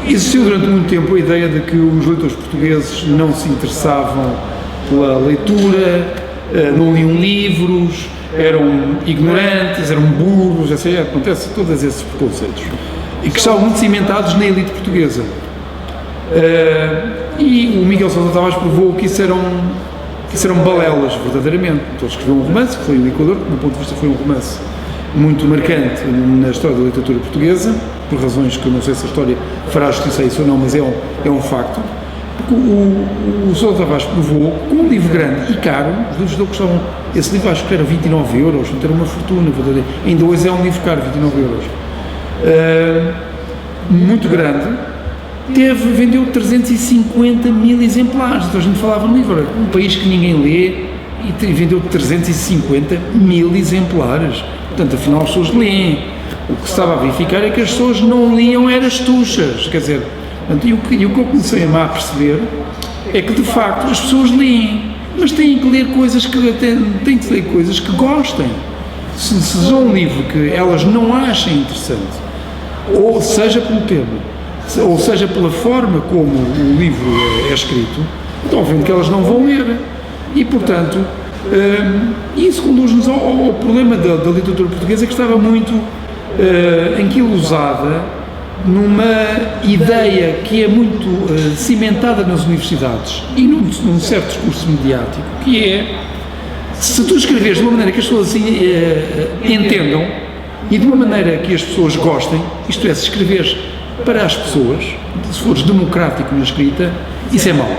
existiu durante muito tempo a ideia de que os leitores portugueses não se interessavam pela leitura, não liam livros, eram ignorantes, eram burros, acontece todos esses preconceitos, e que estavam muito cimentados na elite portuguesa. E o Miguel Sousa Tavares provou que isso eram balelas, verdadeiramente. Então, ele escreveu um romance, que foi O Liquidador, que, do meu ponto de vista, foi um romance muito marcante na história da literatura portuguesa, por razões que eu não sei se a história fará justiça a isso ou não, mas é um facto. Porque o Sousa Tavares provou, com um livro grande e caro, os livros dele custavam, esse livro acho que era 29 euros, não era uma fortuna, ainda hoje é um livro caro, 29 euros, muito grande, vendeu 350 mil exemplares. Então a gente falava no livro, um país que ninguém lê, e vendeu 350 mil exemplares. Portanto, afinal, as pessoas leem. O que se estava a verificar é que as pessoas não liam, eram estuchas. Quer dizer, e o que eu comecei a perceber é que, de facto, as pessoas leem, mas têm que ler coisas que gostem. Se lê um livro que elas não achem interessante, ou seja pelo tema, ou seja pela forma como o livro é escrito, então, obviamente que elas não vão ler. E, portanto, isso conduz-nos ao problema da literatura portuguesa, que estava muito anquilosada numa ideia que é muito cimentada nas universidades e num certo discurso mediático, que é, se tu escreveres de uma maneira que as pessoas entendam e de uma maneira que as pessoas gostem, isto é, se escreveres para as pessoas, se fores democrático na escrita, isso é mau.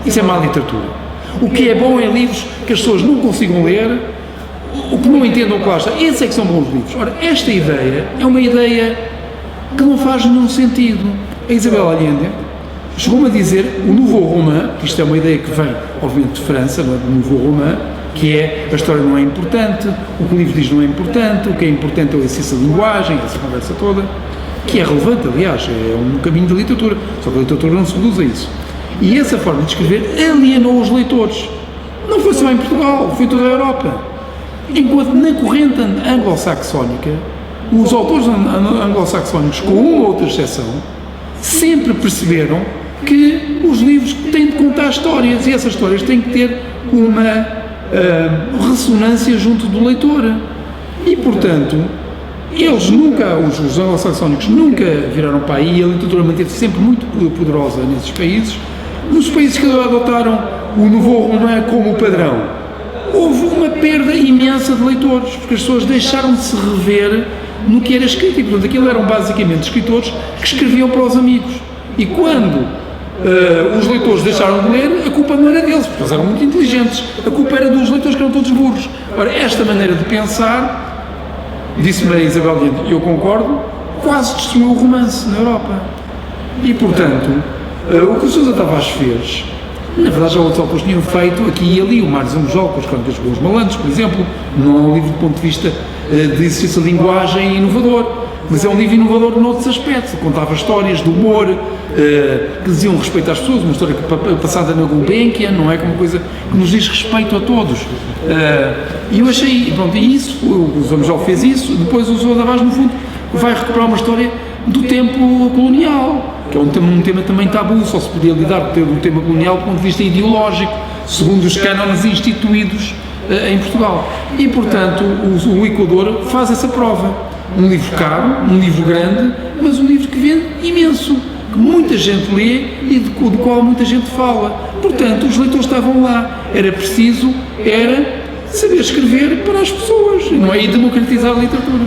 Isso é má literatura. O que é bom é livros que as pessoas não consigam ler, o que não entendam o que lá está. Esses é que são bons livros. Ora, esta ideia é uma ideia que não faz nenhum sentido. A Isabel Allende chegou-me a dizer o Nouveau Roman, que isto é uma ideia que vem, obviamente, de França, não é? Do Nouveau Roman, que é a história não é importante, o que o livro diz não é importante, o que é importante é o exercício da linguagem, essa conversa toda, que é relevante, aliás, é um caminho da literatura, só que a literatura não se reduz a isso. E essa forma de escrever alienou os leitores. Não foi só em Portugal, foi em toda a Europa. Enquanto na corrente anglo-saxónica, os autores anglo-saxónicos, com uma ou outra exceção, sempre perceberam que os livros têm de contar histórias e essas histórias têm que ter uma ressonância junto do leitor. E, portanto, eles nunca, os anglo-saxónicos nunca viraram para aí, e a literatura manteve-se sempre muito poderosa nesses países. Nos países que adotaram o Nouveau Roman como padrão, houve uma perda imensa de leitores, porque as pessoas deixaram de se rever no que era escrito, e portanto aquilo eram basicamente escritores que escreviam para os amigos. E quando os leitores deixaram de ler, a culpa não era deles, porque eles eram muito inteligentes, a culpa era dos leitores que eram todos burros. Ora, esta maneira de pensar, disse-me a Isabel Allende, e eu concordo, quase destruiu o romance na Europa. E portanto, o que o Sousa Tavares fez, na verdade já outros autores tinham feito aqui e ali, o Mário Zambujal com as Crônicas dos Bons Malandros, por exemplo, não é um livro do ponto de vista de exercício de linguagem inovador, mas é um livro inovador noutros aspectos. Contava histórias de humor que diziam respeito às pessoas, uma história passada na Gulbenkian, não é? Como uma coisa que nos diz respeito a todos. E eu achei, pronto, e isso, o Zambujal fez isso, depois o Sousa Tavares, no fundo, vai recuperar uma história do tempo colonial, que é um tema também tabu, só se podia lidar com o tema colonial do ponto de vista ideológico, segundo os cânones instituídos em Portugal. E, portanto, o Equador faz essa prova. Um livro caro, um livro grande, mas um livro que vende imenso, que muita gente lê e do qual muita gente fala. Portanto, os leitores estavam lá. Era preciso saber escrever para as pessoas, não é? E democratizar a literatura.